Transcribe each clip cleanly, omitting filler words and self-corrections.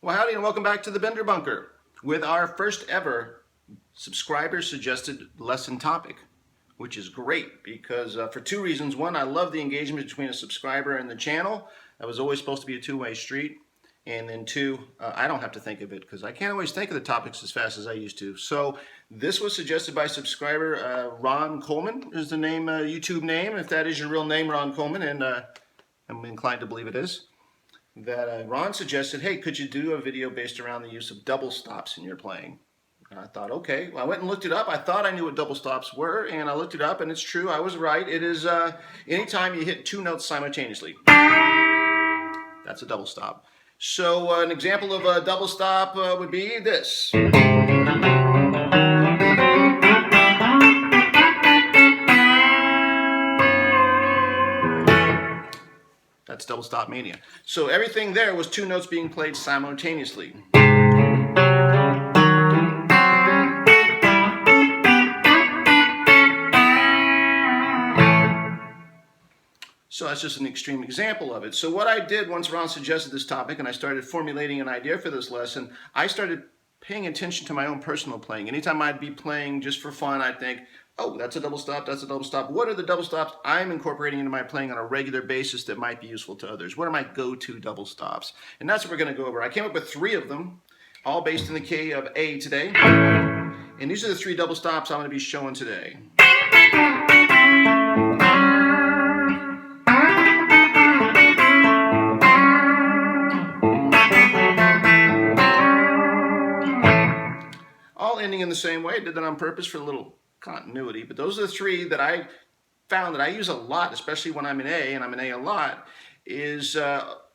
Well, howdy and welcome back to the Bender Bunker with our first ever subscriber suggested lesson topic, which is great because for two reasons. One, I love the engagement between a subscriber and the channel. That was always supposed to be a two-way street. And then two, I don't have to think of it because I can't always think of the topics as fast as I used to. So this was suggested by subscriber Ron Coleman is the name, YouTube name. If that is your real name, Ron Coleman, and I'm inclined to believe it is. That Ron suggested, hey, could you do a video based around the use of double stops in your playing? And I thought, okay. Well, I went and looked it up. I thought I knew what double stops were, and I looked it up, and it's true. I was right. It is anytime you hit two notes simultaneously. That's a double stop. So an example of a double stop would be this. That's double stop mania. So everything there was two notes being played simultaneously. So that's just an extreme example of it. So what I did once Ron suggested this topic and I started formulating an idea for this lesson, I started paying attention to my own personal playing. Anytime I'd be playing just for fun, I'd think, oh, that's a double stop, that's a double stop. What are the double stops I'm incorporating into my playing on a regular basis that might be useful to others? What are my go-to double stops? And that's what we're going to go over. I came up with three of them, all based in the key of A today. And these are the three double stops I'm going to be showing today. All ending in the same way. I did that on purpose for a little continuity, but those are the three that I found that I use a lot, especially when I'm in A, and I'm in A a lot, is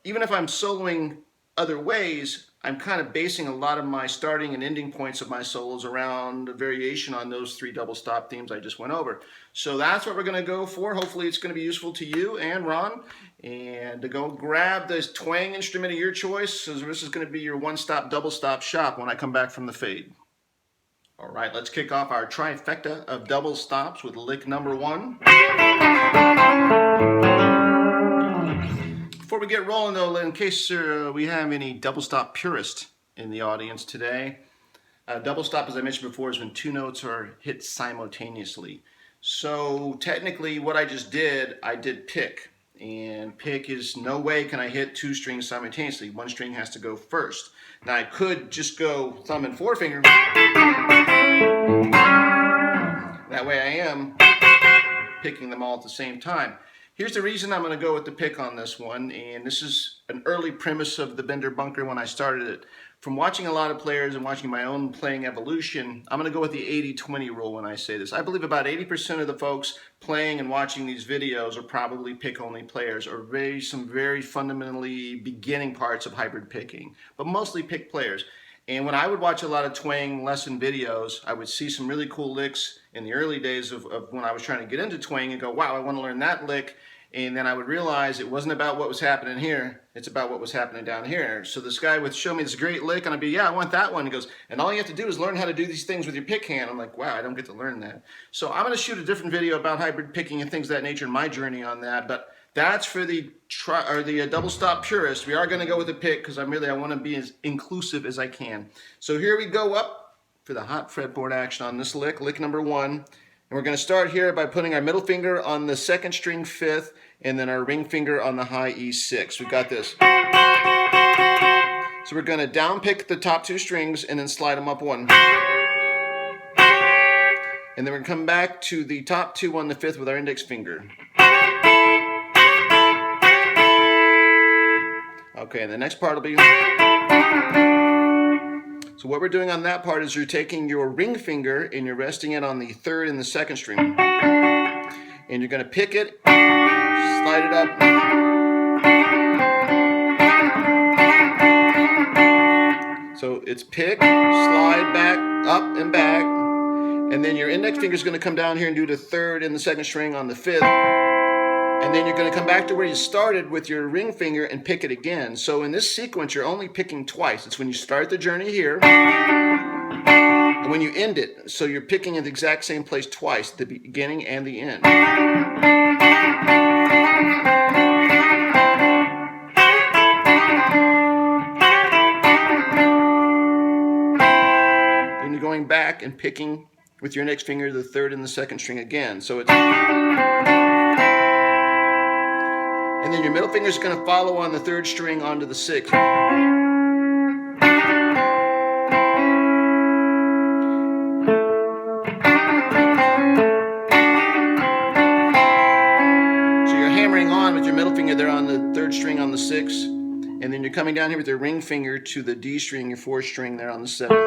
even if I'm soloing other ways, I'm kind of basing a lot of my starting and ending points of my solos around a variation on those three double stop themes I just went over. So that's what we're going to go for. Hopefully it's going to be useful to you and Ron. And to go grab this twang instrument of your choice, so this is going to be your one-stop double stop shop when I come back from the fade. All right, let's kick off our trifecta of double stops with lick number one. Before we get rolling though, in case we have any double stop purists in the audience today, double stop, as I mentioned before, is when two notes are hit simultaneously. So technically what I just did, I did pick. And pick is no way can I hit two strings simultaneously. One string has to go first. Now I could just go thumb and forefinger. That way I am picking them all at the same time. Here's the reason I'm going to go with the pick on this one, and this is an early premise of the Bender Bunker when I started it. From watching a lot of players and watching my own playing evolution, I'm going to go with the 80-20 rule when I say this. I believe about 80% of the folks playing and watching these videos are probably pick-only players or some very fundamentally beginning parts of hybrid picking, but mostly pick players. And when I would watch a lot of twang lesson videos, I would see some really cool licks in the early days of when I was trying to get into twang and go, wow, I want to learn that lick. And then I would realize it wasn't about what was happening here, it's about what was happening down here. So this guy would show me this great lick and I'd be, yeah, I want that one. He goes, and all you have to do is learn how to do these things with your pick hand. I'm like, wow, I don't get to learn that. So I'm going to shoot a different video about hybrid picking and things of that nature and my journey on that. But that's for the double stop purist. We are going to go with the pick because I want to be as inclusive as I can. So here we go up for the hot fretboard action on this lick, lick number one. And we're going to start here by putting our middle finger on the second string fifth and then our ring finger on the high E6. We've got this. So we're going to down pick the top two strings and then slide them up one. And then we're going to come back to the top two on the fifth with our index finger. Okay, and the next part will be... So what we're doing on that part is you're taking your ring finger and you're resting it on the third and the second string. And you're going to pick it, slide it up. So it's pick, slide back, up and back. And then your index finger is going to come down here and do the third and the second string on the fifth. And then you're going to come back to where you started with your ring finger and pick it again. So in this sequence, you're only picking twice. It's when you start the journey here and when you end it. So you're picking at the exact same place twice, the beginning and the end. going back and picking with your index finger the third and the second string again. So it's, and then your middle finger is going to follow on the third string onto the sixth. With your middle finger there on the third string on the sixth, and then you're coming down here with your ring finger to the D string, your fourth string there on the seventh.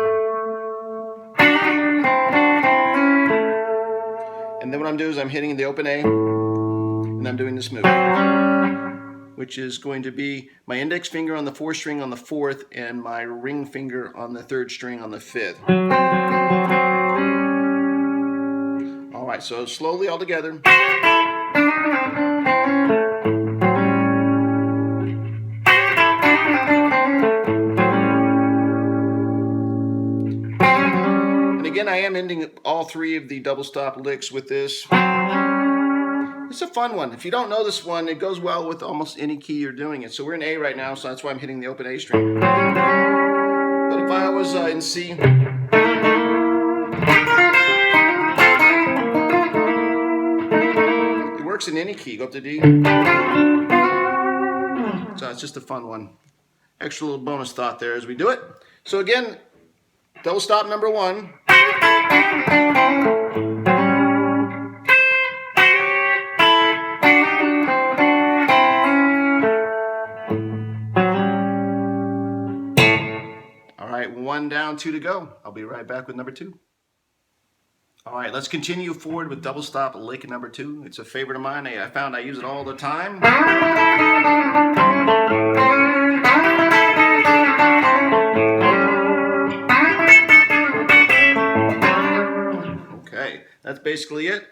And then what I'm doing is I'm hitting the open A, and I'm doing this move, which is going to be my index finger on the fourth string on the fourth, and my ring finger on the third string on the fifth. All right, so slowly all together. Again, I am ending all three of the double stop licks with this. It's a fun one. If you don't know this one, it goes well with almost any key you're doing it. So we're in A right now, so that's why I'm hitting the open A string. But if I was in C, it works in any key. Go up to D. So it's just a fun one. Extra little bonus thought there as we do it. So again, double stop number one. All right, one down, two to go. I'll be right back with number two. All right, let's continue forward with double stop lick number two. It's a favorite of mine. I found I use it all the time. Okay, that's basically it.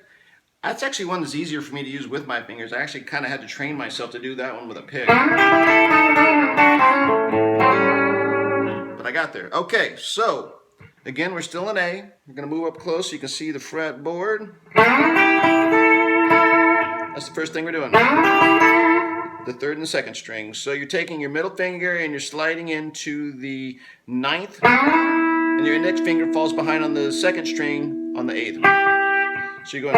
That's actually one that's easier for me to use with my fingers. I actually kind of had to train myself to do that one with a pick. But I got there. Okay, so again, we're still in A. We're going to move up close so you can see the fretboard. That's the first thing we're doing. The third and the second string. So you're taking your middle finger and you're sliding into the ninth, and your index finger falls behind on the second string on the eighth. So you're going,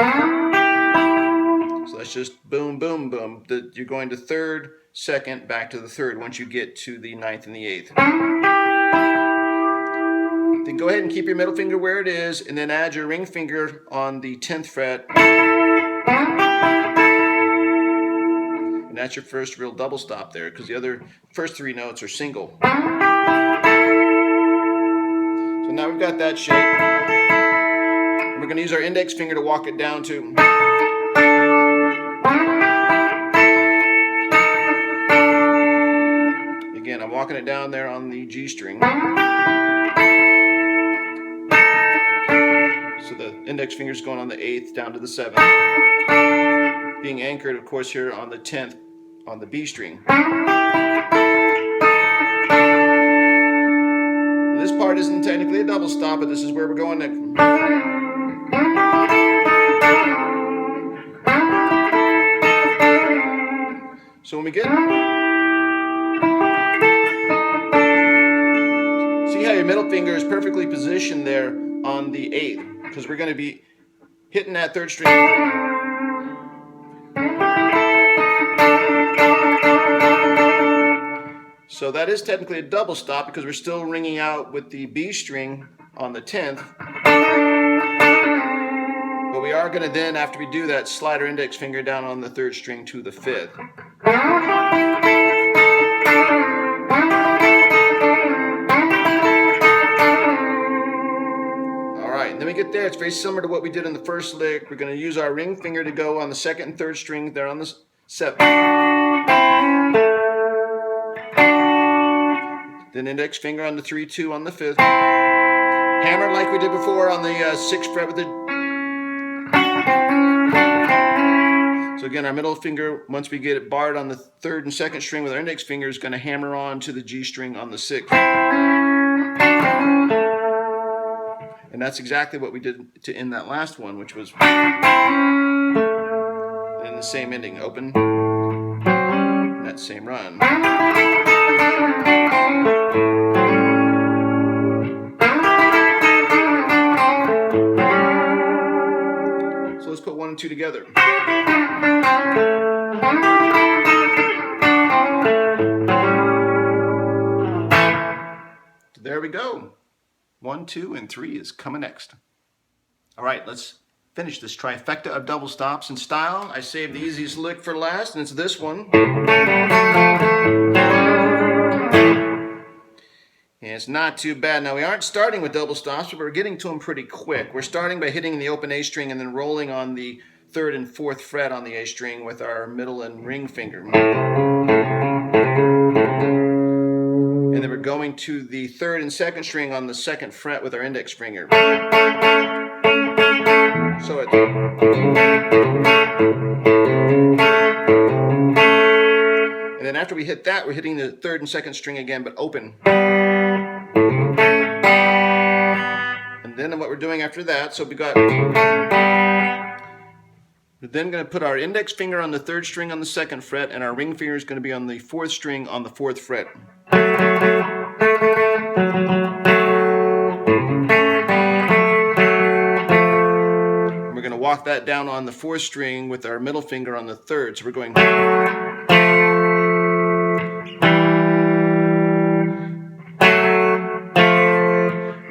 so that's just boom, boom, boom. You're going to third, second, back to the third once you get to the ninth and the eighth. Then go ahead and keep your middle finger where it is, and then add your ring finger on the 10th fret. And that's your first real double stop there, because the other first three notes are single. So now we've got that shape. And we're going to use our index finger to walk it down to. Again, I'm walking it down there on the G string. So the index finger is going on the 8th down to the 7th. Being anchored, of course, here on the 10th on the B string. This part isn't technically a double stop, but this is where we're going next. So when we get... See how your middle finger is perfectly positioned there on the 8th, because we're going to be hitting that third string. So that is technically a double stop because we're still ringing out with the B string on the 10th. But we are going to then, after we do that, slide our index finger down on the third string to the 5th. Then we get there, it's very similar to what we did in the first lick. We're going to use our ring finger to go on the second and third string there on the 7th. Then index finger on the 3-2 on the 5th. Hammer like we did before on the 6th fret with the... So again, our middle finger, once we get it barred on the 3rd and 2nd string with our index finger, is going to hammer on to the G string on the 6th. And that's exactly what we did to end that last one, which was in the same ending, open, and that same run. together. So there we go. 1, 2, and 3 is coming next. All right, let's finish this trifecta of double stops in style. I saved the easiest lick for last, and it's this one. And it's not too bad. Now, we aren't starting with double stops, but we're getting to them pretty quick. We're starting by hitting the open A string and then rolling on the 3rd and 4th fret on the A string with our middle and ring finger. And then we're going to the 3rd and 2nd string on the 2nd fret with our index finger. So it's... And then after we hit that, we're hitting the 3rd and 2nd string again, but open. And then what we're doing after that, so we're then going to put our index finger on the 3rd string on the 2nd fret, and our ring finger is going to be on the 4th string on the 4th fret. And we're going to walk that down on the 4th string with our middle finger on the 3rd. So we're going...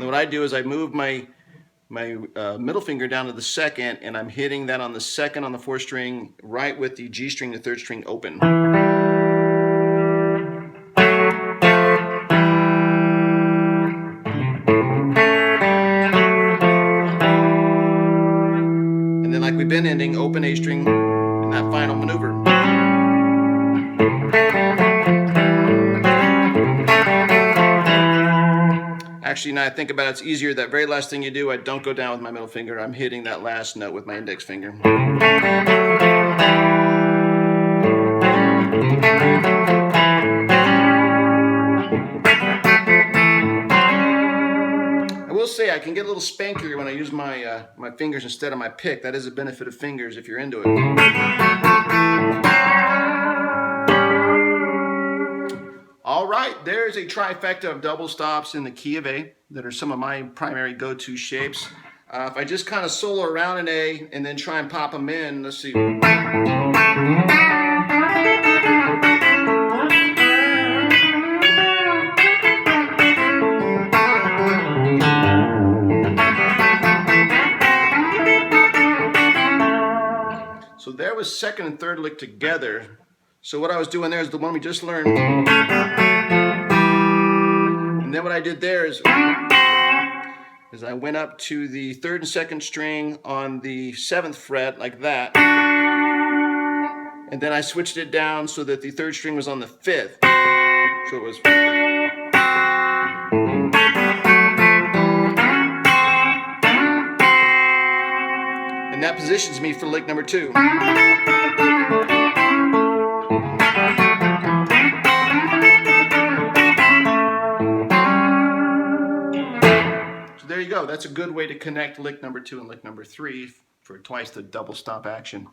What I do is I move my middle finger down to the 2nd, and I'm hitting that on the 2nd on the 4th string, right with the G string, the 3rd string open. And then, like we've been ending, open A string in that final maneuver. Actually, now I think about it, it's easier. That very last thing you do, I don't go down with my middle finger. I'm hitting that last note with my index finger. I will say I can get a little spankier when I use my my fingers instead of my pick. That is a benefit of fingers if you're into it. All right, there's a trifecta of double stops in the key of A that are some of my primary go-to shapes. If I just kind of solo around in A and then try and pop them in, let's see. So there was 2nd and 3rd lick together. So what I was doing there is the one we just learned. And then what I did there is I went up to the 3rd and 2nd string on the 7th fret like that. And then I switched it down so that the 3rd string was on the 5th. So it was... And that positions me for lick number 2. There you go. That's a good way to connect lick number 2 and lick number 3 for twice the double stop action.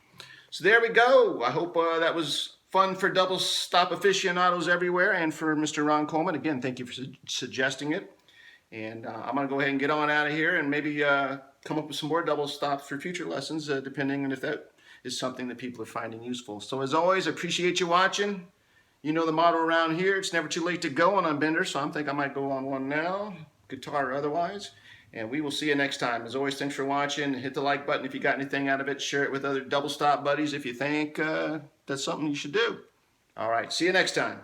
So there we go. I hope that was fun for double stop aficionados everywhere, and for Mr. Ron Coleman. Again, thank you for suggesting it. And I'm going to go ahead and get on out of here and maybe come up with some more double stops for future lessons, depending on if that is something that people are finding useful. So as always, I appreciate you watching. You know the motto around here, it's never too late to go on Bender, so I think I might go on one now, guitar or otherwise. And we will see you next time. As always, thanks for watching. Hit the like button if you got anything out of it. Share it with other double stop buddies if you think that's something you should do. All right, see you next time.